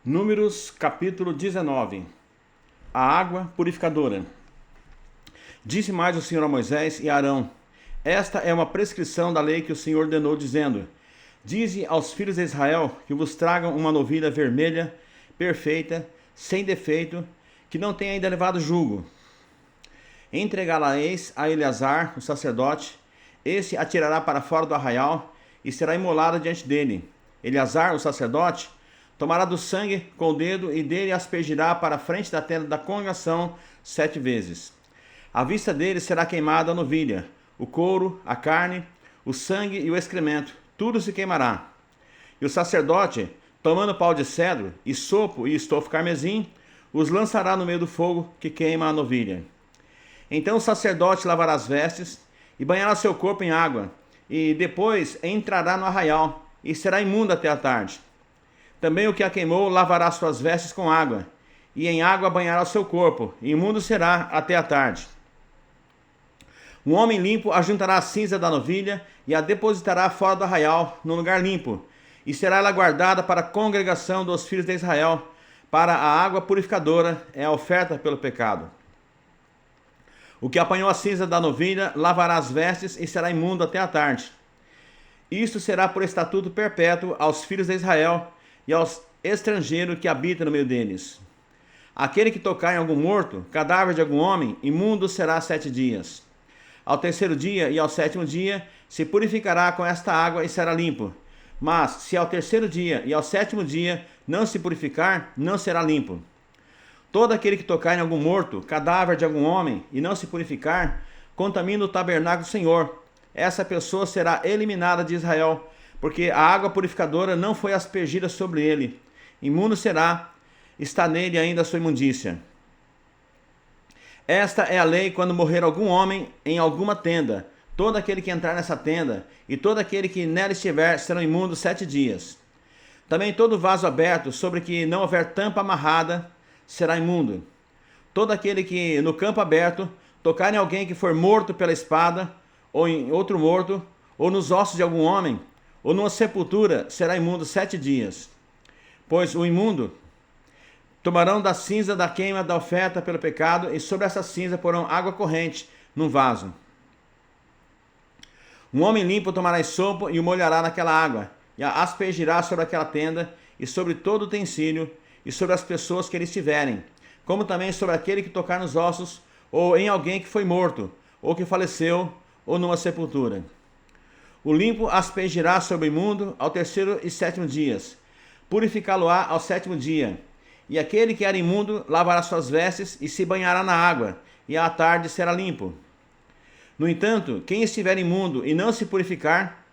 Números capítulo 19. A água purificadora. Disse mais o Senhor a Moisés e a Arão: Esta é uma prescrição da lei que o Senhor ordenou, dizendo: Dize aos filhos de Israel que vos tragam uma novilha vermelha, perfeita, sem defeito, que não tenha ainda levado jugo. Entregá-la-eis a Eleazar, o sacerdote. Esse a tirará para fora do arraial e será imolada diante dele. Eleazar, o sacerdote, tomará do sangue com o dedo e dele aspergirá para a frente da tenda da congregação 7 vezes. À vista dele será queimada a novilha, o couro, a carne, o sangue e o excremento, tudo se queimará. E o sacerdote, tomando pau de cedro, isopo e estofo carmesim, os lançará no meio do fogo que queima a novilha. Então o sacerdote lavará as vestes e banhará seu corpo em água, e depois entrará no arraial e será imundo até a tarde. Também o que a queimou lavará suas vestes com água, e em água banhará o seu corpo, e imundo será até a tarde. Um homem limpo ajuntará a cinza da novilha e a depositará fora do arraial, num lugar limpo, e será ela guardada para a congregação dos filhos de Israel, para a água purificadora, é a oferta pelo pecado. O que apanhou a cinza da novilha lavará as vestes e será imundo até a tarde. Isto será por estatuto perpétuo aos filhos de Israel e aos estrangeiros que habitam no meio deles. Aquele que tocar em algum morto, cadáver de algum homem, imundo será 7 dias. Ao terceiro dia e ao 7º dia se purificará com esta água e será limpo. Mas se ao terceiro dia e ao 7º dia não se purificar, não será limpo. Todo aquele que tocar em algum morto, cadáver de algum homem, e não se purificar, contamina o tabernáculo do Senhor. Essa pessoa será eliminada de Israel, porque a água purificadora não foi aspergida sobre ele. Imundo será, está nele ainda a sua imundícia. Esta é a lei quando morrer algum homem em alguma tenda. Todo aquele que entrar nessa tenda, e todo aquele que nela estiver, serão imundos 7 dias. Também todo vaso aberto, sobre que não houver tampa amarrada, será imundo. Todo aquele que no campo aberto tocar em alguém que for morto pela espada, ou em outro morto, ou nos ossos de algum homem, ou numa sepultura, será imundo 7 dias. Pois o imundo tomarão da cinza da queima da oferta pelo pecado, e sobre essa cinza porão água corrente num vaso. Um homem limpo tomará sopo e o molhará naquela água, e a aspergirá sobre aquela tenda, e sobre todo o utensílio, e sobre as pessoas que eles tiverem, como também sobre aquele que tocar nos ossos, ou em alguém que foi morto, ou que faleceu, ou numa sepultura. O limpo aspergirá sobre o imundo ao terceiro e 7º dias, purificá-lo-á ao 7º dia. E aquele que era imundo lavará suas vestes e se banhará na água, e à tarde será limpo. No entanto, quem estiver imundo e não se purificar,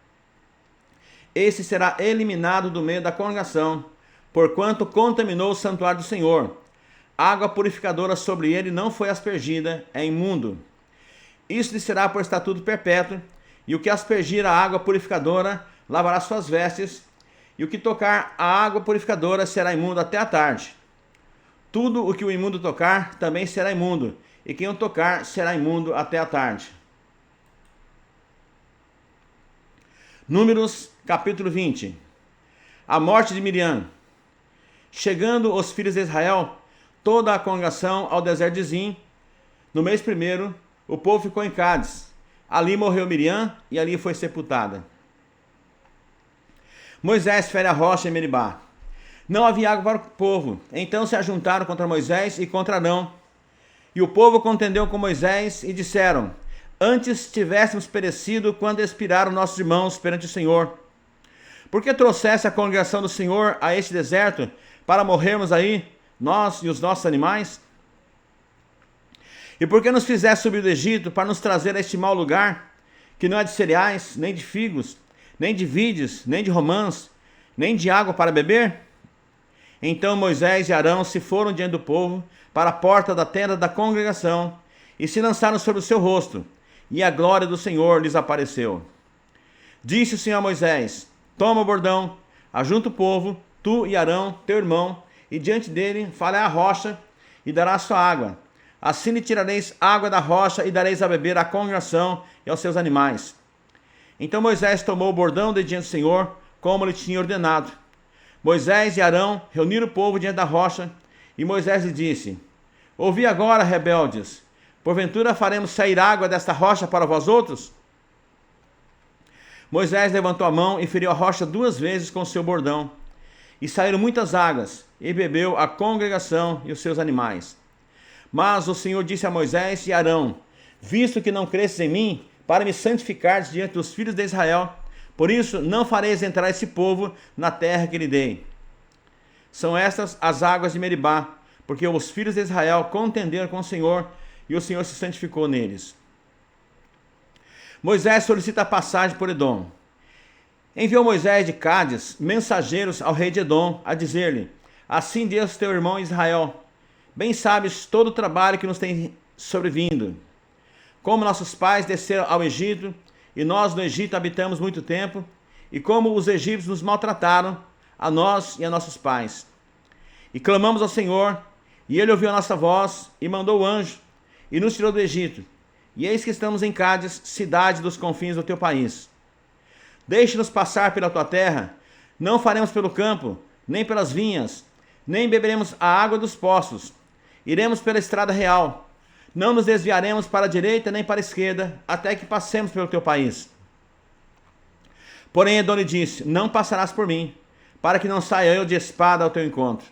esse será eliminado do meio da congregação, porquanto contaminou o santuário do Senhor. Água purificadora sobre ele não foi aspergida, é imundo. Isso lhe será por estatuto perpétuo, e o que aspergir a água purificadora lavará suas vestes, e o que tocar a água purificadora será imundo até a tarde. Tudo o que o imundo tocar também será imundo, e quem o tocar será imundo até a tarde. Números capítulo 20. A morte de Miriam. Chegando os filhos de Israel, toda a congregação ao deserto de Zim, no mês primeiro, o povo ficou em Cádiz. Ali morreu Miriam e ali foi sepultada. Moisés fere a rocha em Meribá. Não havia água para o povo, então se ajuntaram contra Moisés e contra Arão. E o povo contendeu com Moisés e disseram: Antes tivéssemos perecido quando expiraram nossos irmãos perante o Senhor. Por que trouxesse a congregação do Senhor a este deserto, para morrermos aí, nós e os nossos animais? E por que nos fizesse subir do Egito para nos trazer a este mau lugar, que não é de cereais, nem de figos, nem de vides, nem de romãs, nem de água para beber? Então Moisés e Arão se foram diante do povo para a porta da tenda da congregação e se lançaram sobre o seu rosto, e a glória do Senhor lhes apareceu. Disse o Senhor a Moisés: Toma o bordão, ajunta o povo, tu e Arão, teu irmão, e diante dele fale a rocha, e dará sua água. Assim lhe tirareis água da rocha e dareis a beber à congregação e aos seus animais. Então Moisés tomou o bordão de diante do Senhor, como lhe tinha ordenado. Moisés e Arão reuniram o povo diante da rocha, e Moisés lhe disse: Ouvi agora, rebeldes, porventura faremos sair água desta rocha para vós outros? Moisés levantou a mão e feriu a rocha 2 vezes com seu bordão, e saíram muitas águas, e bebeu a congregação e os seus animais. Mas o Senhor disse a Moisés e Arão: Visto que não cresces em mim, para me santificares diante dos filhos de Israel, por isso não fareis entrar esse povo na terra que lhe dei. São estas as águas de Meribá, porque os filhos de Israel contenderam com o Senhor, e o Senhor se santificou neles. Moisés solicita a passagem por Edom. Enviou Moisés de Cádiz mensageiros ao rei de Edom, a dizer-lhe: Assim diz teu irmão Israel: Bem sabes todo o trabalho que nos tem sobrevindo. Como nossos pais desceram ao Egito, e nós no Egito habitamos muito tempo, e como os egípcios nos maltrataram, a nós e a nossos pais. E clamamos ao Senhor, e ele ouviu a nossa voz, e mandou o anjo, e nos tirou do Egito. E eis que estamos em Cádiz, cidade dos confins do teu país. Deixe-nos passar pela tua terra, não faremos pelo campo, nem pelas vinhas, nem beberemos a água dos poços. Iremos pela estrada real, não nos desviaremos para a direita nem para a esquerda, até que passemos pelo teu país. Porém Edom lhe disse: Não passarás por mim, para que não saia eu de espada ao teu encontro.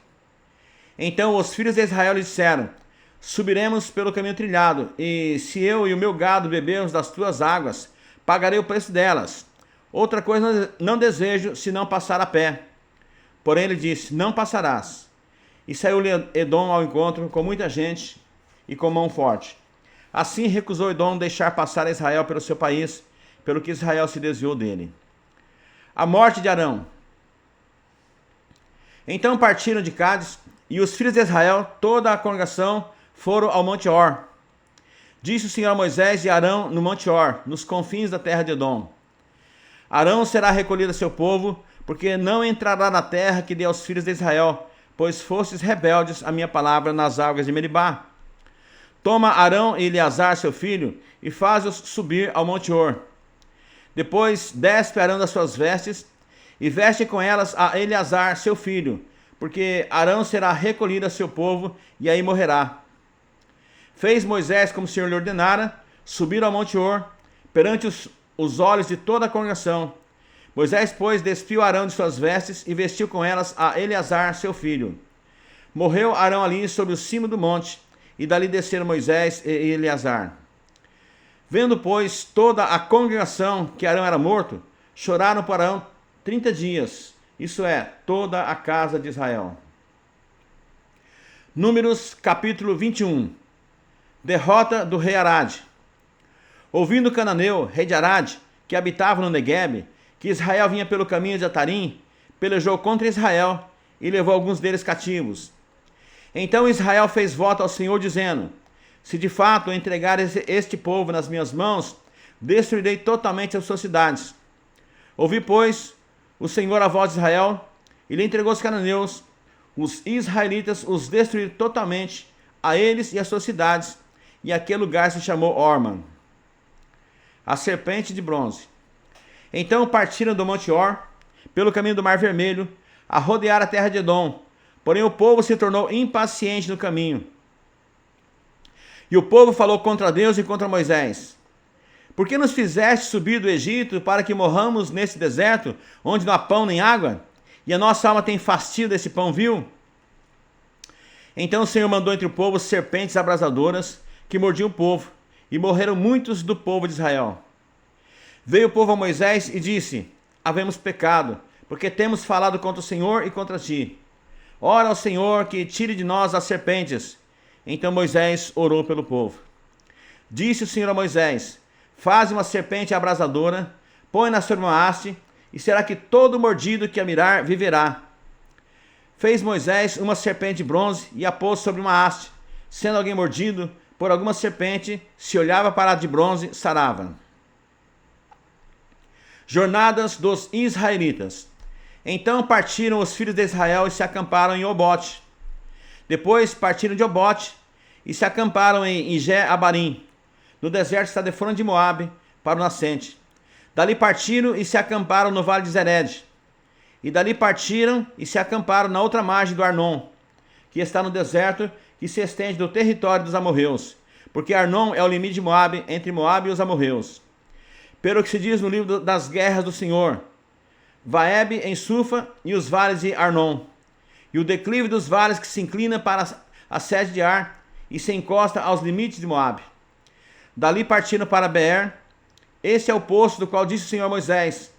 Então os filhos de Israel lhe disseram: Subiremos pelo caminho trilhado, e se eu e o meu gado bebermos das tuas águas, pagarei o preço delas. Outra coisa não desejo, senão passar a pé. Porém ele disse: Não passarás. E saiu-lhe Edom ao encontro com muita gente e com mão forte. Assim recusou Edom deixar passar Israel pelo seu país, pelo que Israel se desviou dele. A morte de Arão. Então partiram de Cádiz, e os filhos de Israel, toda a congregação, foram ao Monte Or. Disse o Senhor a Moisés e Arão no Monte Or, nos confins da terra de Edom: Arão será recolhido a seu povo, porque não entrará na terra que dei aos filhos de Israel, pois fostes rebeldes à minha palavra nas águas de Meribá. Toma Arão e Eleazar seu filho, e faz-os subir ao Monte Or. Depois despe Arão das suas vestes, e veste com elas a Eleazar seu filho, porque Arão será recolhido a seu povo, e aí morrerá. Fez Moisés como o Senhor lhe ordenara, subir ao Monte Or, perante os olhos de toda a congregação. Moisés, pois, despiu Arão de suas vestes, e vestiu com elas a Eleazar seu filho. Morreu Arão ali sobre o cimo do monte, e dali desceram Moisés e Eleazar. Vendo, pois, toda a congregação que Arão era morto, choraram por Arão 30 dias, isso é, toda a casa de Israel. Números capítulo 21. Derrota do rei Arad. Ouvindo Cananeu, rei de Arad, que habitava no Neguebe, que Israel vinha pelo caminho de Atarim, pelejou contra Israel e levou alguns deles cativos. Então Israel fez voto ao Senhor, dizendo: Se de fato entregares este povo nas minhas mãos, destruirei totalmente as suas cidades. Ouvi, pois, o Senhor a voz de Israel, e lhe entregou os cananeus. Os israelitas os destruíram totalmente, a eles e as suas cidades, e aquele lugar se chamou Orma. A serpente de bronze. Então partiram do Monte Or, pelo caminho do Mar Vermelho, a rodear a terra de Edom. Porém o povo se tornou impaciente no caminho. E o povo falou contra Deus e contra Moisés: Por que nos fizeste subir do Egito para que morramos nesse deserto, onde não há pão nem água? E a nossa alma tem fastio desse pão vil? Então o Senhor mandou entre o povo serpentes abrasadoras, que mordiam o povo, e morreram muitos do povo de Israel. Veio o povo a Moisés e disse: Havemos pecado, porque temos falado contra o Senhor e contra ti. Ora ao Senhor que tire de nós as serpentes. Então Moisés orou pelo povo. Disse o Senhor a Moisés: Faze uma serpente abrasadora, põe-na sobre uma haste, e será que todo mordido que a mirar viverá. Fez Moisés uma serpente de bronze e a pôs sobre uma haste. Sendo alguém mordido por alguma serpente, se olhava para a de bronze, sarava. Jornadas dos israelitas. Então partiram os filhos de Israel e se acamparam em Obote. Depois partiram de Obote e se acamparam em Ijé-Abarim, no deserto está defronte de Moabe, para o nascente. Dali partiram e se acamparam no vale de Zered. E dali partiram e se acamparam na outra margem do Arnon, que está no deserto, que se estende do território dos amorreus, porque Arnon é o limite de Moabe, entre Moabe e os amorreus. Pelo que se diz no livro das guerras do Senhor, Vaeb em Sufa e os vales de Arnon, e o declive dos vales que se inclina para a sede de Ar e se encosta aos limites de Moabe. Dali partiram para Beer. Este é o poço do qual disse o Senhor a Moisés: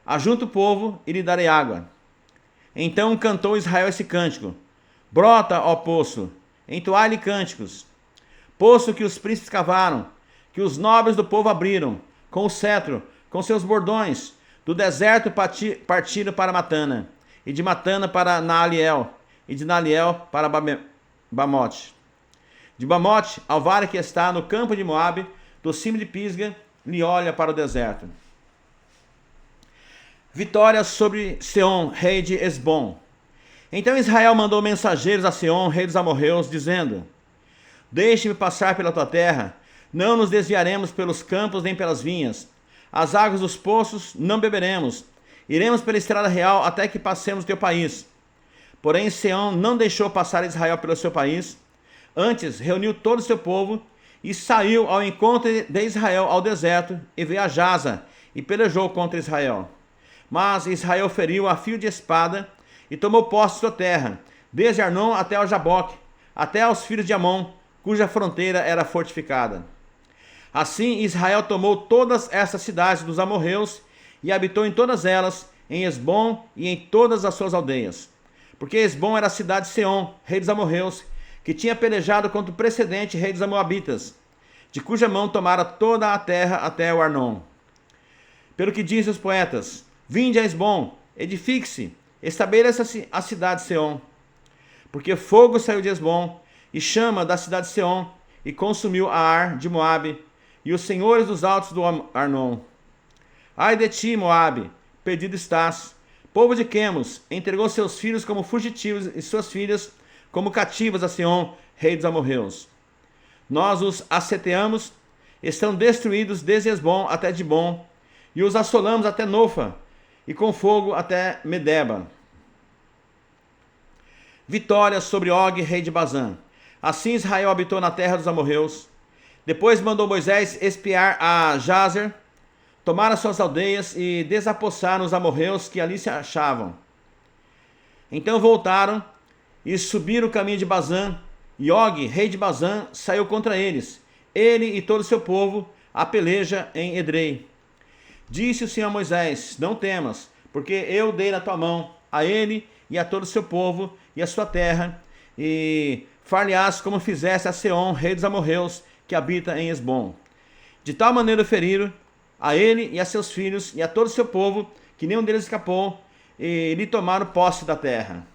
ajunta o povo e lhe darei água. Então cantou Israel esse cântico: brota, ó poço, entoai-lhe cânticos. Poço que os príncipes cavaram, que os nobres do povo abriram, com o cetro, com seus bordões, do deserto partiram para Matana, e de Matana para Naaliel, e de Naaliel para Bamote. De Bamote ao vale que está no campo de Moabe, do cimo de Pisga, lhe olha para o deserto. Vitória sobre Seom, rei de Esbom. Então Israel mandou mensageiros a Seom, rei dos amorreus, dizendo: deixe-me passar pela tua terra, não nos desviaremos pelos campos nem pelas vinhas. As águas dos poços não beberemos. Iremos pela estrada real até que passemos o teu país. Porém Seom não deixou passar Israel pelo seu país. Antes reuniu todo o seu povo e saiu ao encontro de Israel ao deserto e veio a Jaza e pelejou contra Israel. Mas Israel feriu a fio de espada e tomou posse de sua terra, desde Arnon até o Jaboque, até aos filhos de Amon, cuja fronteira era fortificada. Assim Israel tomou todas essas cidades dos amorreus e habitou em todas elas, em Esbom e em todas as suas aldeias. Porque Esbom era a cidade de Seom, rei dos amorreus, que tinha pelejado contra o precedente rei dos Moabitas, de cuja mão tomara toda a terra até o Arnon. Pelo que dizem os poetas: vinde a Esbom, edifique-se, estabeleça-se a cidade de Seom. Porque fogo saiu de Esbom, e chama da cidade de Seom, e consumiu a Ar de Moabe, e os senhores dos altos do Arnon. Ai de ti, Moabe, perdido estás. Povo de Quemos, entregou seus filhos como fugitivos e suas filhas como cativas a Seom, rei dos amorreus. Nós os asseteamos, estão destruídos desde Esbom até Dibom, e os assolamos até Nofa, e com fogo até Medeba. Vitória sobre Og, rei de Bazã. Assim Israel habitou na terra dos amorreus. Depois mandou Moisés espiar a Jazer, tomar as suas aldeias e desapossaram os amorreus que ali se achavam. Então voltaram e subiram o caminho de Bazã, e Og, rei de Bazã, saiu contra eles, ele e todo o seu povo, a peleja em Edrei. Disse o Senhor a Moisés: não temas, porque eu dei na tua mão a ele e a todo o seu povo e a sua terra, e far-lhe-ás como fizesse a Seom, rei dos amorreus, que habita em Esbom. De tal maneira feriram a ele e a seus filhos e a todo o seu povo, que nenhum deles escapou, e lhe tomaram posse da terra.